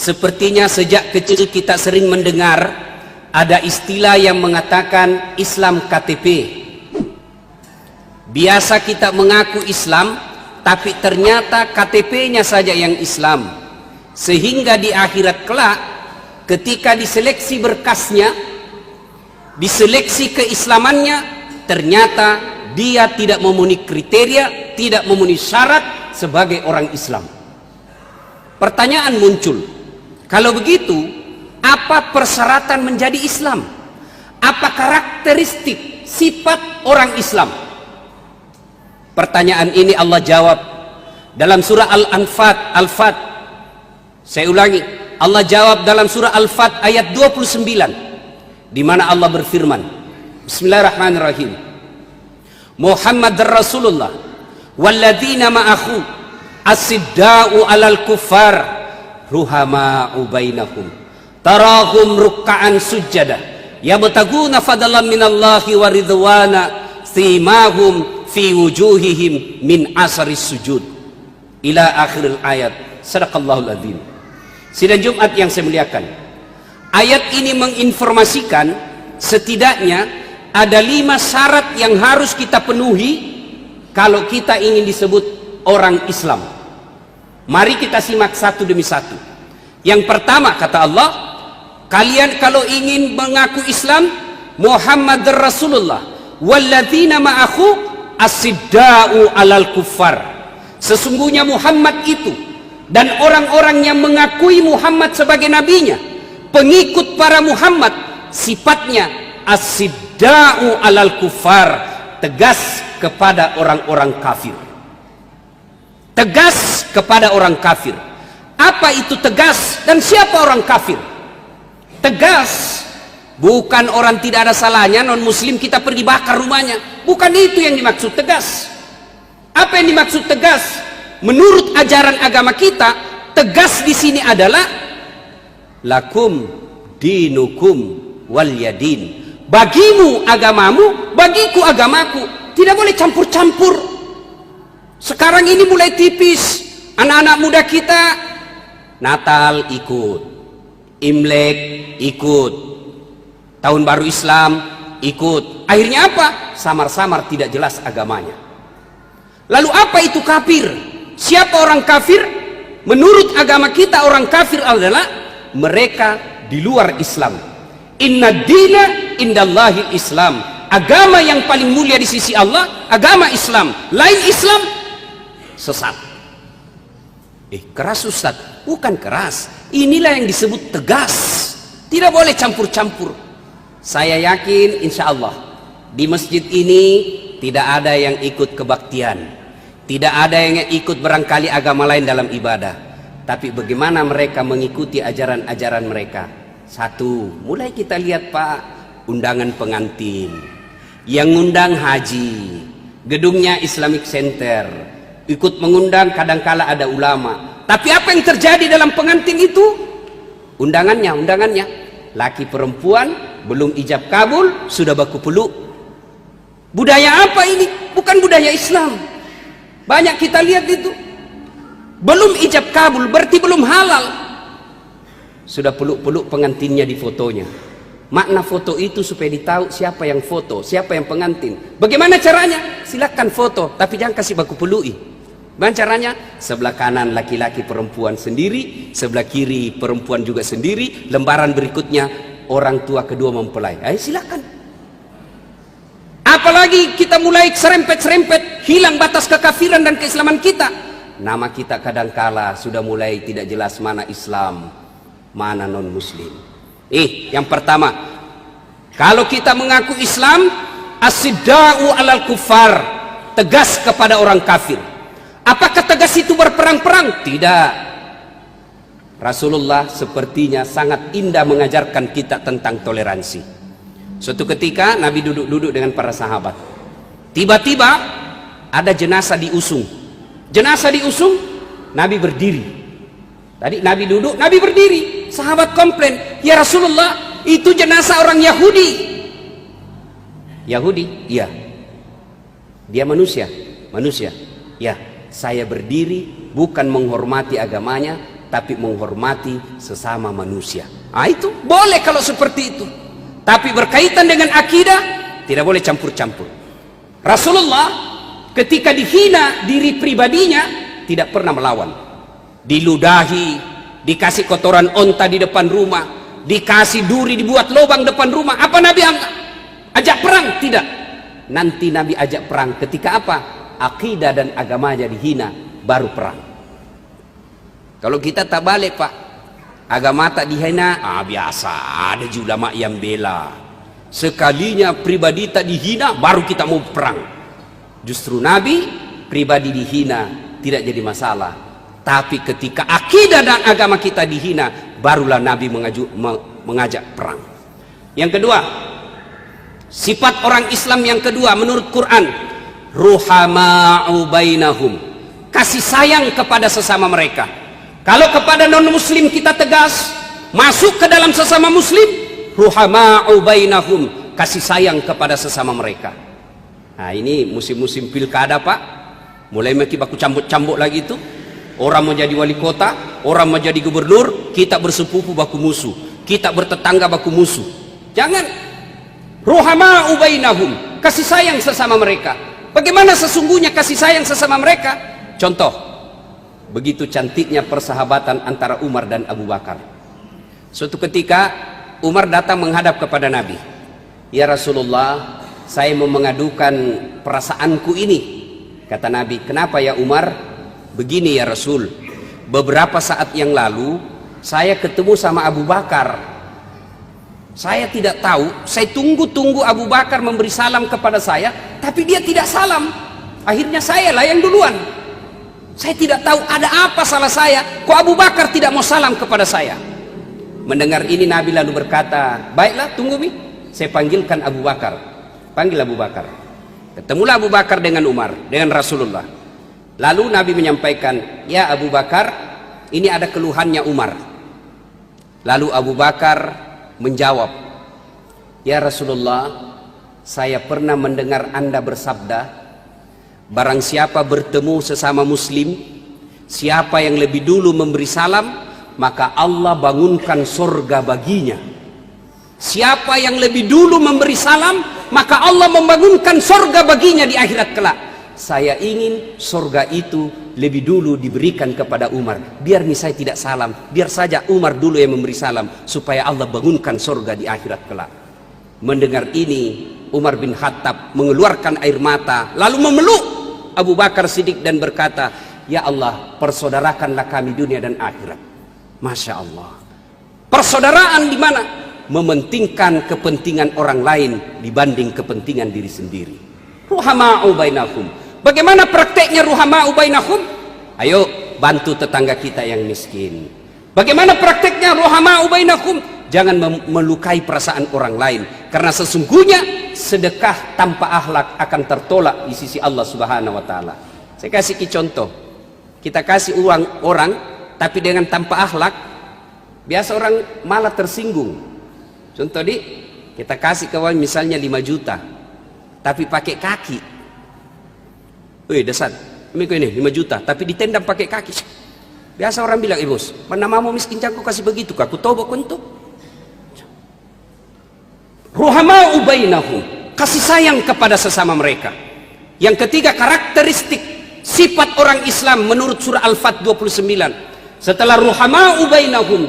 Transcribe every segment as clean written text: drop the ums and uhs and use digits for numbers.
Sepertinya sejak kecil kita sering mendengar ada istilah yang mengatakan Islam KTP. Biasa kita mengaku Islam, tapi ternyata KTP-nya saja yang Islam. Sehingga di akhirat kelak, ketika diseleksi berkasnya, diseleksi keislamannya, ternyata dia tidak memenuhi kriteria, tidak memenuhi syarat sebagai orang Islam. Pertanyaan muncul, kalau begitu, apa persyaratan menjadi Islam? Apa karakteristik sifat orang Islam? Pertanyaan ini Allah jawab dalam surah Al-Fat. Saya ulangi, Allah jawab dalam surah Al-Fat ayat 29, di mana Allah berfirman, Bismillahirrahmanirrahim, Muhammad Rasulullah walladzina ma'ahu as-sidda'u 'alal kuffar ruhama'u bainahum tarahum ruk'an sujada yabtaguna fadlan minallahi wa ridwana simahum fi wujuhihim min asaris sujud ila akhiril ayat. Sadaqallahul adzim. Sidang Jumat yang saya muliakan, ayat ini menginformasikan setidaknya ada 5 syarat yang harus kita penuhi kalau kita ingin disebut orang Islam. Mari kita simak satu demi satu. Yang pertama, kata Allah, kalian kalau ingin mengaku Islam, Muhammad Rasulullah walladzina ma'ahu as-sidda'u 'alal kuffar. Sesungguhnya Muhammad itu dan orang-orang yang mengakui Muhammad sebagai nabinya, pengikut para Muhammad, sifatnya as-sidda'u 'alal kuffar, tegas kepada orang-orang kafir. Tegas kepada orang kafir. Apa itu tegas dan siapa orang kafir? Tegas bukan orang tidak ada salahnya non muslim kita pergi bakar rumahnya, bukan itu yang dimaksud tegas. Apa yang dimaksud tegas? Menurut ajaran agama kita, tegas di sini adalah lakum dinukum walyadin. Bagimu agamamu, bagiku agamaku. Tidak boleh campur-campur. Sekarang ini mulai tipis. Anak-anak muda kita Natal ikut, Imlek ikut, Tahun Baru Islam ikut. Akhirnya apa? Samar-samar tidak jelas agamanya. Lalu apa itu kafir? Siapa orang kafir? Menurut agama kita orang kafir adalah mereka di luar Islam. Inna dina indallahil Islam. Agama yang paling mulia di sisi Allah agama Islam. Lain Islam sesat. Keras Ustaz? Bukan keras. Inilah yang disebut tegas. Tidak boleh campur-campur. Saya yakin insya Allah di masjid ini tidak ada yang ikut kebaktian, tidak ada yang ikut barangkali agama lain dalam ibadah. Tapi bagaimana mereka mengikuti ajaran-ajaran mereka? Satu, mulai kita lihat Pak, undangan pengantin, yang ngundang haji, gedungnya Islamic Center, ikut mengundang kadangkala ada ulama. Tapi apa yang terjadi dalam pengantin itu? Undangannya laki perempuan belum ijab kabul sudah baku peluk. Budaya apa ini? Bukan budaya Islam. Banyak kita lihat itu. Belum ijab kabul berarti belum halal, sudah peluk-peluk pengantinnya di fotonya. Makna foto itu supaya ditahu siapa yang foto, siapa yang pengantin. Bagaimana caranya? Silakan foto, tapi jangan kasih baku pelui. Bagaimana caranya? Sebelah kanan laki-laki perempuan sendiri, sebelah kiri perempuan juga sendiri, lembaran berikutnya orang tua kedua mempelai. Ayo silakan. Apalagi kita mulai serempet-serempet, hilang batas kekafiran dan keislaman kita. Nama kita kadangkala sudah mulai tidak jelas mana Islam, mana non muslim. Yang pertama, kalau kita mengaku Islam, as-sidda'u 'alal kuffar, tegas kepada orang kafir. Apakah tegas itu berperang-perang? Tidak. Rasulullah sepertinya sangat indah mengajarkan kita tentang toleransi. Suatu ketika Nabi duduk-duduk dengan para sahabat. Tiba-tiba ada jenazah diusung. Jenazah diusung, Nabi berdiri. Tadi Nabi duduk, Nabi berdiri. Sahabat komplain, "Ya Rasulullah, itu jenazah orang Yahudi." Yahudi? Iya. Dia manusia? Manusia. Ya. Saya berdiri bukan menghormati agamanya, tapi menghormati sesama manusia. Itu boleh kalau seperti itu. Tapi berkaitan dengan akidah, tidak boleh campur-campur. Rasulullah ketika dihina diri pribadinya tidak pernah melawan. Diludahi, dikasih kotoran onta di depan rumah, dikasih duri, dibuat lubang depan rumah. Apa Nabi ajak perang? Tidak. Nanti Nabi ajak perang ketika apa? Akidah dan agamanya dihina, baru perang. Kalau kita tak balik Pak, agama tak dihina, biasa, ada ulama yang bela. Sekalinya pribadi tak dihina, baru kita mau perang. Justru Nabi pribadi dihina tidak jadi masalah, tapi ketika akidah dan agama kita dihina, barulah Nabi mengajak perang. Yang kedua, sifat orang Islam yang kedua menurut Quran, ruhama'u bainahum, kasih sayang kepada sesama mereka. Kalau kepada non muslim kita tegas, masuk ke dalam sesama muslim, ruhama'u bainahum, kasih sayang kepada sesama mereka. Nah ini musim-musim pilkada Pak, mulai maki baku cambuk-cambuk lagi itu. Orang mau jadi wali kota, orang mau jadi gubernur, kita bersepupu baku musuh, kita bertetangga baku musuh. Jangan. Ruhama'u bainahum, kasih sayang sesama mereka. Bagaimana sesungguhnya kasih sayang sesama mereka? Contoh, begitu cantiknya persahabatan antara Umar dan Abu Bakar. Suatu ketika Umar datang menghadap kepada Nabi. Ya Rasulullah, saya mau mengadukan perasaanku ini. Kata Nabi, kenapa ya Umar? Begini ya Rasul, beberapa saat yang lalu saya ketemu sama Abu Bakar. Saya tidak tahu, saya tunggu-tunggu Abu Bakar memberi salam kepada saya, tapi dia tidak salam. Akhirnya saya lah yang duluan. Saya tidak tahu ada apa salah saya, kok Abu Bakar tidak mau salam kepada saya. Mendengar ini Nabi lalu berkata, baiklah tunggu Mi, saya panggilkan Abu Bakar. Panggil Abu Bakar. Ketemulah Abu Bakar dengan Umar, dengan Rasulullah. Lalu Nabi menyampaikan, ya Abu Bakar, ini ada keluhannya Umar. Lalu Abu Bakar menjawab, ya Rasulullah, saya pernah mendengar Anda bersabda, barang siapa bertemu sesama muslim, siapa yang lebih dulu memberi salam, maka Allah bangunkan surga baginya. Siapa yang lebih dulu memberi salam, maka Allah membangunkan surga baginya di akhirat kelak. Saya ingin surga itu lebih dulu diberikan kepada Umar. Biar nih saya tidak salam, biar saja Umar dulu yang memberi salam, supaya Allah bangunkan surga di akhirat kelak. Mendengar ini, Umar bin Khattab mengeluarkan air mata, lalu memeluk Abu Bakar Siddiq dan berkata, ya Allah, persaudarakanlah kami dunia dan akhirat. Masya Allah. Persaudaraan di mana? Mementingkan kepentingan orang lain dibanding kepentingan diri sendiri. Ruhama'u bainahum. Bagaimana prakteknya ruhama'u bainahum? Ayo bantu tetangga kita yang miskin. Bagaimana prakteknya ruhama'u bainahum? Jangan melukai perasaan orang lain, karena sesungguhnya sedekah tanpa akhlak akan tertolak di sisi Allah Subhanahu wa taala. Saya kasih contoh. Kita kasih uang orang tapi dengan tanpa akhlak, biasa orang malah tersinggung. Contoh kita kasih kawan misalnya 5 juta tapi pakai kaki. Wih dasar, ini 5 juta tapi ditendang pakai kaki. Biasa orang bilang, bos, mana mau miskin cangku kasih begitu, aku tobok untuk. Ruhama'u bainahum, kasih sayang kepada sesama mereka. Yang ketiga, karakteristik sifat orang Islam menurut surah Al-Fat 29. Setelah ruhama'u bainahum,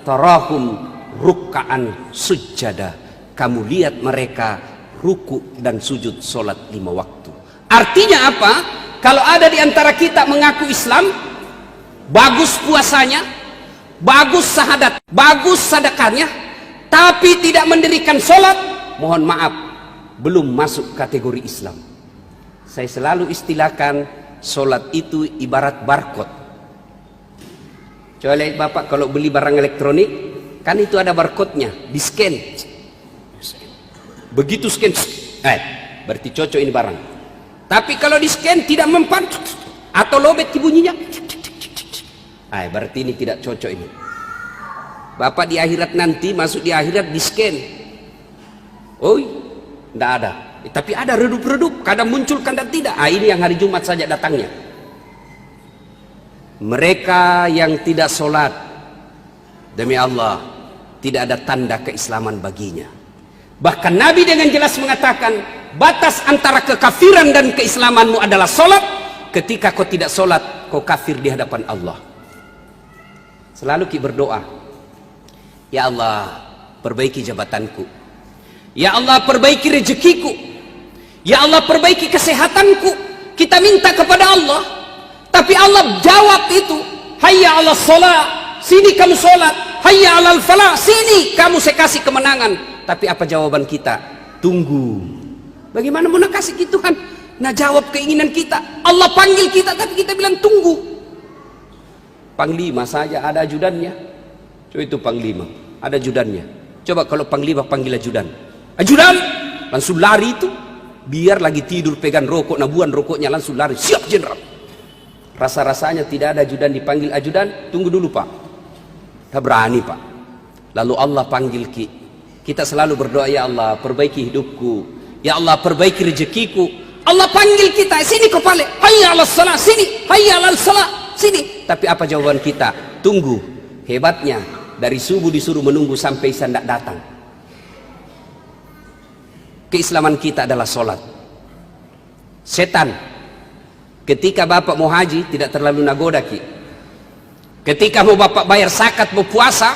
tarahum ruk'an sujada, kamu lihat mereka ruku dan sujud solat 5 waktu. Artinya apa? Kalau ada di antara kita mengaku Islam, bagus puasanya, bagus syahadat, bagus sedekahnya, tapi tidak mendirikan solat, mohon maaf, belum masuk kategori Islam. Saya selalu istilahkan solat itu ibarat barcode. Coba lihat Bapak kalau beli barang elektronik, kan itu ada barcode-nya, di scan. Begitu scan, berarti cocok ini barang. Tapi kalau di scan tidak mempan atau lobet bunyinya, berarti ini tidak cocok ini. Bapak di akhirat nanti masuk di akhirat di scan, tidak ada. Tapi ada redup-redup, kadang muncul kadang tidak. Ini yang hari Jumat saja datangnya. mereka yang tidak sholat, demi Allah, tidak ada tanda keislaman baginya. Bahkan Nabi dengan jelas mengatakan, batas antara kekafiran dan keislamanmu adalah sholat. Ketika kau tidak sholat, kau kafir di hadapan Allah. Selalu kita berdoa, ya Allah, perbaiki jabatanku. Ya Allah, perbaiki rezekiku. Ya Allah, perbaiki kesehatanku. Kita minta kepada Allah, tapi Allah jawab itu, hayya ala sholat, sini kamu sholat. Hayya ala falah, sini kamu saya kasih kemenangan. Tapi apa jawaban kita? Tunggu. Bagaimana mau nak kasih gitu Tuhan? Nah jawab keinginan kita. Allah panggil kita, tapi kita bilang tunggu. Panglima saja ada ajudannya. Coba itu panglima, ada ajudannya. Coba kalau panglima panggil ajudan, ajudan langsung lari itu. Biar lagi tidur pegang rokok, nabuan rokoknya langsung lari. Siap jenderal. Rasa-rasanya tidak ada ajudan dipanggil ajudan. Tunggu dulu Pak. Tak berani Pak. Lalu Allah panggil kita selalu berdoa, ya Allah perbaiki hidupku. Ya Allah perbaiki rezekiku. Allah panggil kita, sini kepala, hayya ala salat, sini, hayya ala salat, sini. Tapi apa jawaban kita? Tunggu. Hebatnya, dari subuh disuruh menunggu sampai isya tidak datang. Keislaman kita adalah sholat. Setan, ketika bapak mau haji, tidak terlalu nagoda ketika mau bapak bayar zakat, mau puasa,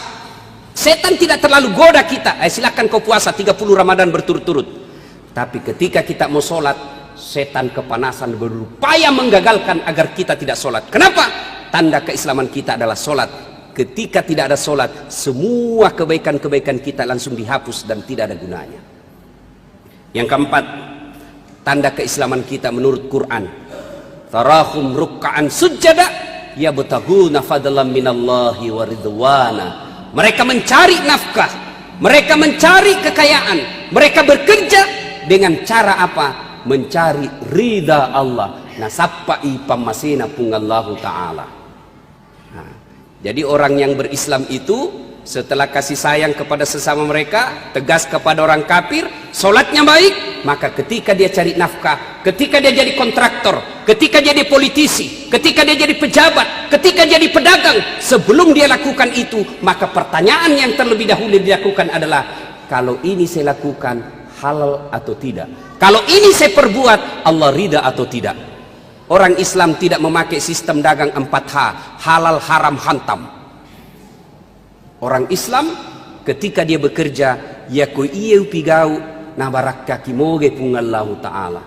setan tidak terlalu goda kita. Silakan kau puasa 30 Ramadan berturut-turut. Tapi ketika kita mau sholat, setan kepanasan berupaya menggagalkan agar kita tidak sholat. Kenapa? Tanda keislaman kita adalah sholat. Ketika tidak ada sholat, semua kebaikan-kebaikan kita langsung dihapus dan tidak ada gunanya. Yang keempat, tanda keislaman kita menurut Quran, tarahum rukka'an sujada yabtaguna fadlan minallahi wa ridwana. Mereka mencari nafkah, mereka mencari kekayaan, mereka bekerja dengan cara apa? Mencari ridha Allah. Nasappai pamasina pungallahu ta'ala. Nah, jadi orang yang berislam itu setelah kasih sayang kepada sesama mereka, tegas kepada orang kafir, sholatnya baik, maka ketika dia cari nafkah, ketika dia jadi kontraktor, ketika dia jadi politisi, ketika dia jadi pejabat, ketika jadi pedagang, sebelum dia lakukan itu, maka pertanyaan yang terlebih dahulu dilakukan adalah, kalau ini saya lakukan halal atau tidak? Kalau ini saya perbuat, Allah ridha atau tidak? Orang Islam tidak memakai sistem dagang 4H, halal haram hantam. Orang Islam ketika dia bekerja, ya ku ieu pigau na barakka kimoge pungallahu ta'ala.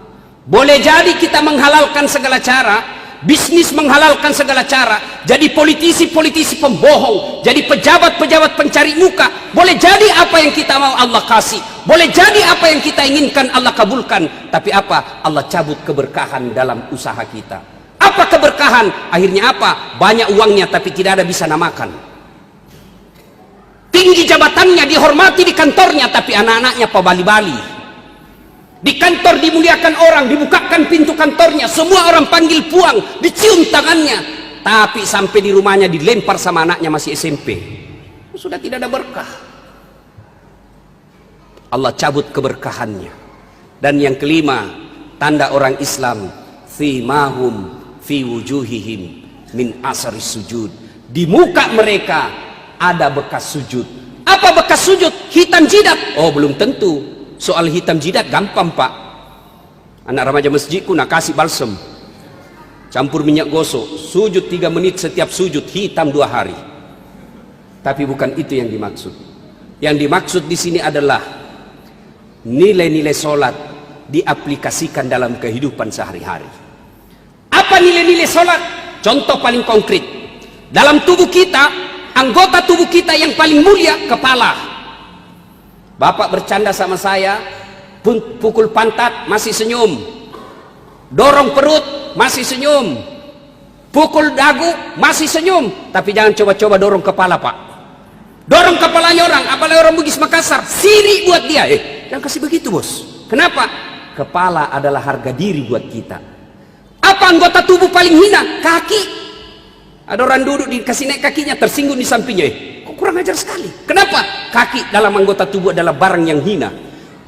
Boleh jadi kita menghalalkan segala cara, bisnis menghalalkan segala cara, jadi politisi-politisi pembohong, jadi pejabat-pejabat pencari muka. Boleh jadi apa yang kita mau Allah kasih, boleh jadi apa yang kita inginkan Allah kabulkan. Tapi apa? Allah cabut keberkahan dalam usaha kita. Apa keberkahan? Akhirnya apa? Banyak uangnya tapi tidak ada bisa namakan. Tinggi jabatannya, dihormati di kantornya, tapi anak-anaknya pabali-bali. Di kantor dimuliakan orang, dibukakan pintu kantornya, semua orang panggil puang, dicium tangannya, tapi sampai di rumahnya dilempar sama anaknya masih SMP. Sudah tidak ada berkah. Allah cabut keberkahannya. Dan yang kelima, tanda orang Islam, fi mahum fi wujuhihim min asari sujud. Di muka mereka ada bekas sujud. Apa bekas sujud? Hitam jidat? Oh belum tentu. Soal hitam jidat gampang Pak. Anak remaja masjidku nak kasih balsem, campur minyak gosok, sujud 3 menit setiap sujud, hitam 2 hari. Tapi bukan itu yang dimaksud. Yang dimaksud di sini adalah nilai-nilai sholat diaplikasikan dalam kehidupan sehari-hari. Apa nilai-nilai sholat? Contoh paling konkret, dalam tubuh kita, anggota tubuh kita yang paling mulia, kepala. Bapak bercanda sama saya, pukul pantat masih senyum, dorong perut masih senyum, pukul dagu masih senyum. Tapi jangan coba-coba dorong kepala Pak. Dorong kepalanya orang, apalagi orang Bugis Makassar, siri buat dia. Jangan kasih begitu bos. Kenapa? Kepala adalah harga diri buat kita. Apa anggota tubuh paling hina? Kaki. Ada orang duduk dikasih naik kakinya, tersinggung di sampingnya. Kok kurang ajar sekali. Kenapa? Kaki dalam anggota tubuh adalah barang yang hina.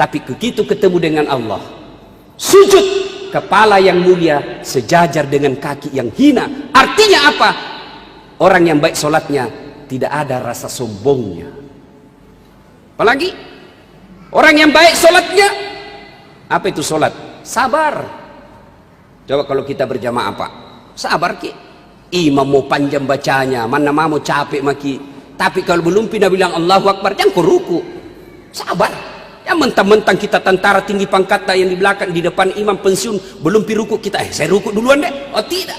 Tapi begitu ketemu dengan Allah, sujud, kepala yang mulia sejajar dengan kaki yang hina. Artinya apa? Orang yang baik solatnya tidak ada rasa sombongnya. Apalagi orang yang baik solatnya, apa itu solat? Sabar. Coba kalau kita berjamaah apa? Sabar ki. Imam mau panjang bacanya, mana mau capek maki. Tapi kalau belum pindah bilang Allahu Akbar, jangan kau ruku. Sabar. Ya mentang-mentang kita tentara tinggi pangkatnya yang di belakang, di depan imam pensiun, belum pi ruku kita, saya ruku duluan deh. Oh tidak.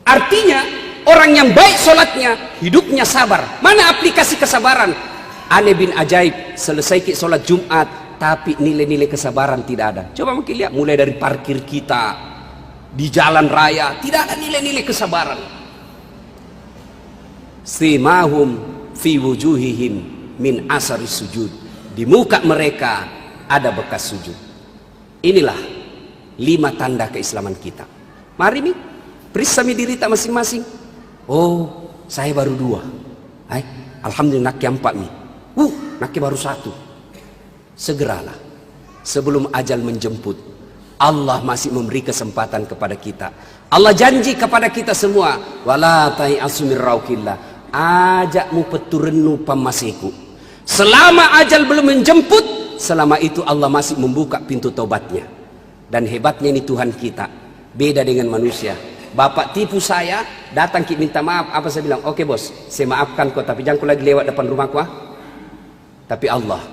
Artinya orang yang baik solatnya, hidupnya sabar. Mana aplikasi kesabaran? Aneh bin ajaib, selesai ki solat Jumat, tapi nilai-nilai kesabaran tidak ada. Coba mungkin lihat, mulai dari parkir kita, di jalan raya, tidak ada nilai-nilai kesabaran. Simahum fi wujuhihim min asari sujud. Di muka mereka ada bekas sujud. Inilah 5 tanda keislaman kita. Mari nih, periksa diri kita masing-masing. Oh, saya baru 2. Alhamdulillah naknya 4 nih. Naknya baru 1. Segeralah, sebelum ajal menjemput. Allah masih memberi kesempatan kepada kita. Allah janji kepada kita semua, wala ta'iasu min rauqillah, ajakmu peturenu pamasiku. Selama ajal belum menjemput, selama itu Allah masih membuka pintu taubatnya. Dan hebatnya ini Tuhan kita, beda dengan manusia. Bapak tipu saya, datang minta maaf, apa saya bilang? Oke bos, saya maafkan kau, tapi jangan kau lagi lewat depan rumahku. Tapi Allah,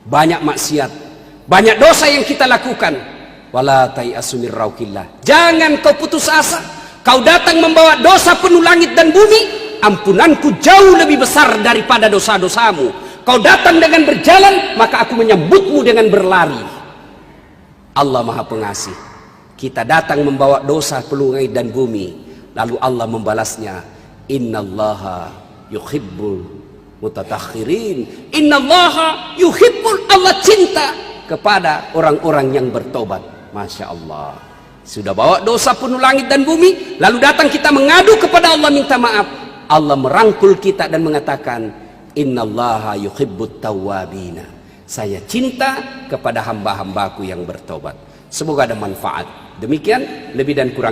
banyak maksiat, banyak dosa yang kita lakukan. Wala ta'iasu min rauqillah, jangan kau putus asa. Kau datang membawa dosa penuh langit dan bumi, ampunanku jauh lebih besar daripada dosa-dosamu. Kau datang dengan berjalan, maka aku menyambutmu dengan berlari. Allah Maha Pengasih. Kita datang membawa dosa penuh langit dan bumi, lalu Allah membalasnya, innallaha yuhibbul mutatahhirin. Innallaha yuhibbul, Allah cinta kepada orang-orang yang bertobat. Masya Allah. Sudah bawa dosa penuh langit dan bumi, lalu datang kita mengadu kepada Allah minta maaf. Allah merangkul kita dan mengatakan, innallaha yuhibbut tawwabina. Saya cinta kepada hamba-hambaku yang bertobat. Semoga ada manfaat. Demikian, lebih dan kurangnya